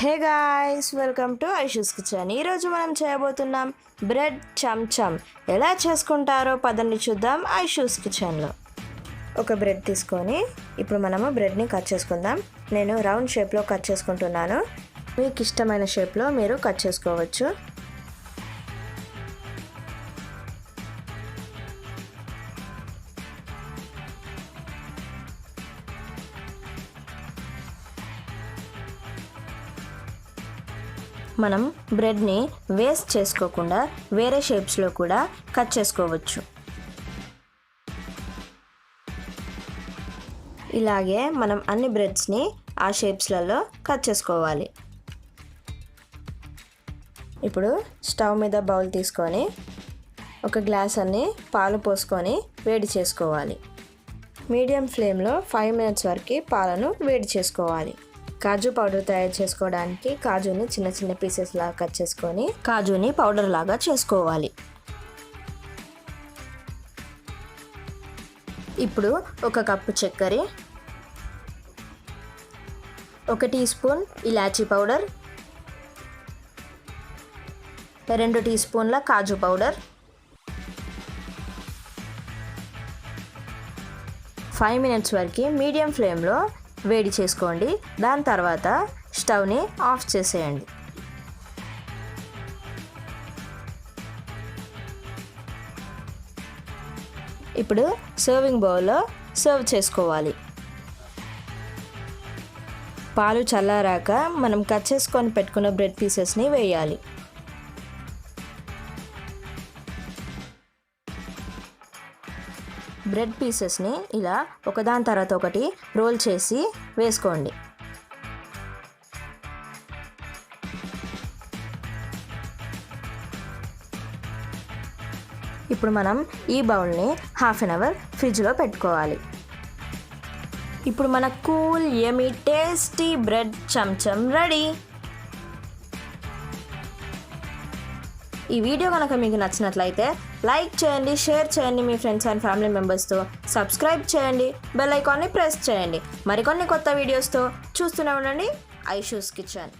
Hey guys, welcome to Aishu's kitchen. ఈరోజు మనం చేయబోతున్నాం బ్రెడ్ చమ్ చమ్. ఎలా చేసుకుంటారో పదండి చూద్దాం ఐషూస్ కిచెన్లో. ఒక బ్రెడ్ తీసుకొని ఇప్పుడు మనము బ్రెడ్ని కట్ చేసుకుందాం. నేను రౌండ్ షేప్లో కట్ చేసుకుంటున్నాను. మీకు ఇష్టమైన షేప్లో మీరు కట్ చేసుకోవచ్చు. మనం బ్రెడ్ని వేస్ట్ చేసుకోకుండా వేరే షేప్స్లో కూడా కట్ చేసుకోవచ్చు. ఇలాగే మనం అన్ని బ్రెడ్స్ని ఆ షేప్స్లలో కట్ చేసుకోవాలి. ఇప్పుడు స్టవ్ మీద బౌల్ తీసుకొని ఒక గ్లాస్ అన్ని పాలు పోసుకొని వేడి చేసుకోవాలి. మీడియం ఫ్లేమ్లో 5 minutes వరకు పాలను వేడి చేసుకోవాలి. కాజు పౌడర్ తయారు చేసుకోవడానికి కాజుని చిన్న చిన్న పీసెస్ లాగా కట్ చేసుకొని కాజుని పౌడర్ లాగా చేసుకోవాలి. ఇప్పుడు ఒక కప్పు చక్కెర, 1 టీ స్పూన్ ఇలాచీ పౌడర్, 2 టీ స్పూన్ల కాజు పౌడర్, 5 minutes వరకు మీడియం ఫ్లేమ్లో వేడి చేసుకోండి. దాని తర్వాత స్టవ్ని ఆఫ్ చేసేయండి. ఇప్పుడు సర్వింగ్ బౌల్లో సర్వ్ చేసుకోవాలి. పాలు చల్లారాక మనం కట్ చేసుకొని పెట్టుకున్న బ్రెడ్ పీసెస్ని వేయాలి. బ్రెడ్ పీసెస్ని ఇలా ఒకదాని తర్వాత ఒకటి రోల్ చేసి వేసుకోండి. ఇప్పుడు మనం ఈ బౌల్ని 1/2 hour ఫ్రిడ్జ్లో పెట్టుకోవాలి. ఇప్పుడు మన cool yummy tasty bread cham cham ready. ఈ వీడియో కనుక మీకు నచ్చినట్లయితే లైక్ చేయండి, షేర్ చేయండి మీ ఫ్రెండ్స్ అండ్ ఫ్యామిలీ మెంబర్స్తో, సబ్స్క్రైబ్ చేయండి, బెల్ ఐకాన్ని ప్రెస్ చేయండి. మరికొన్ని కొత్త వీడియోస్తో చూస్తూనే ఉండండి ఐషూస్ కిచెన్.